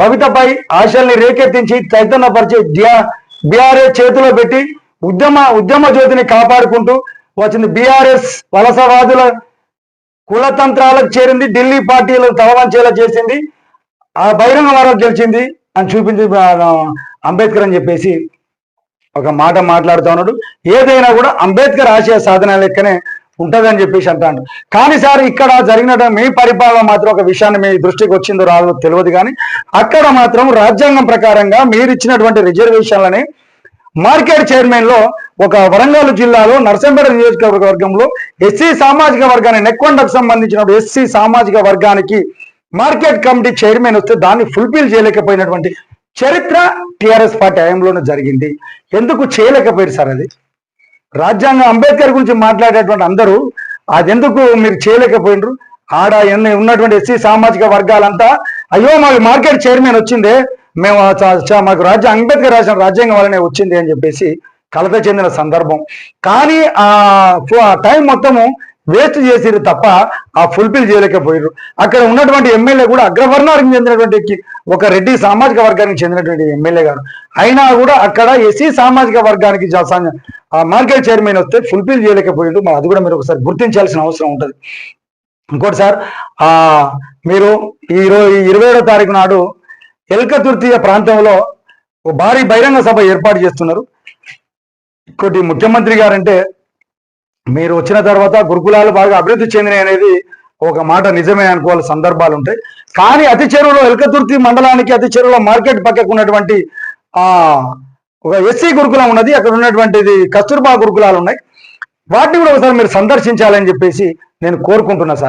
భవితపై ఆశల్ని రేకెత్తించి చైతన్యపరిచి BRS చేతిలో పెట్టి ఉద్యమ జ్యోతిని కాపాడుకుంటూ వచ్చింది. బీఆర్ఎస్ వలసవాదుల కులతంత్రాలకు చేరింది, ఢిల్లీ పార్టీలు తలవంచేలా చేసింది, ఆ బహిరంగ వారం గెలిచింది అని చూపించి అంబేద్కర్ అని చెప్పేసి ఒక మాట మాట్లాడుతూ ఉన్నాడు. ఏదైనా కూడా అంబేద్కర్ ఆశయ సాధన లెక్కనే ఉంటుందని చెప్పేసి అంటాడు. కానీ సార్ ఇక్కడ జరిగిన మీ పరిపాలన మాత్రం ఒక విషయాన్ని మీ దృష్టికి వచ్చిందో రాదో తెలియదు, కానీ అక్కడ మాత్రం రాజ్యాంగం ప్రకారంగా మీరు ఇచ్చినటువంటి రిజర్వేషన్లని మార్కెట్ చైర్మన్ లో ఒక వరంగల్ జిల్లాలో నర్సంపేట నియోజకవర్గంలో ఎస్సీ సామాజిక వర్గాన్ని నెక్కొండకు సంబంధించిన ఎస్సీ సామాజిక వర్గానికి మార్కెట్ కమిటీ చైర్మన్ వస్తే దాన్ని ఫుల్ఫిల్ చేయలేకపోయినటువంటి చరిత్ర టిఆర్ఎస్ పార్టీ హయాంలోనే జరిగింది. ఎందుకు చేయలేకపోయారు సార్? అది రాజ్యాంగం అంబేద్కర్ గురించి మాట్లాడేటువంటి అందరూ అది ఎందుకు మీరు చేయలేకపోయినరు? ఆడ ఉన్నటువంటి ఎస్సీ సామాజిక వర్గాలంతా అయ్యో మాకు మార్కెట్ చైర్మన్ వచ్చిందే, మేము మాకు అంబేద్కర్ రాసిన రాజ్యాంగం వల్లనే వచ్చింది అని చెప్పేసి కలత చెందిన సందర్భం. కానీ ఆ టైం మొత్తము వేస్ట్ చేసిరు తప్ప ఆ ఫుల్ఫిల్ చేయలేకపోయారు. అక్కడ ఉన్నటువంటి ఎమ్మెల్యే కూడా అగ్రవర్ణానికి చెందినటువంటి ఒక రెడ్డి సామాజిక వర్గానికి చెందినటువంటి ఎమ్మెల్యే గారు అయినా కూడా అక్కడ ఎస్సీ సామాజిక వర్గానికి ఆ మార్కెట్ చైర్మన్ వస్తే ఫుల్ఫిల్ చేయలేకపోయారు. అది కూడా మీరు ఒకసారి గుర్తించాల్సిన అవసరం ఉంటుంది. ఇంకోటి సార్, మీరు ఈ 27వ తారీఖు నాడు ఎల్కతుర్తియ ప్రాంతంలో భారీ బహిరంగ సభ ఏర్పాటు చేస్తున్నారు. ఇంకోటి ముఖ్యమంత్రి గారంటే మీరు వచ్చిన తర్వాత గురుకులాలు బాగా అభివృద్ధి చెందినాయి అనేది ఒక మాట నిజమే అనుకోవాలి, సందర్భాలు ఉంటాయి. కానీ అతి చెరువులో ఎల్కతుర్తి మండలానికి అతి చెరువులో మార్కెట్ పక్కకు ఉన్నటువంటి ఒక ఎస్సీ గురుకులం ఉన్నది, అక్కడ ఉన్నటువంటిది కస్తూర్బా గురుకులాలు ఉన్నాయి. వాటిని కూడా ఒకసారి మీరు సందర్శించాలని చెప్పేసి నేను కోరుకుంటున్నా సార్.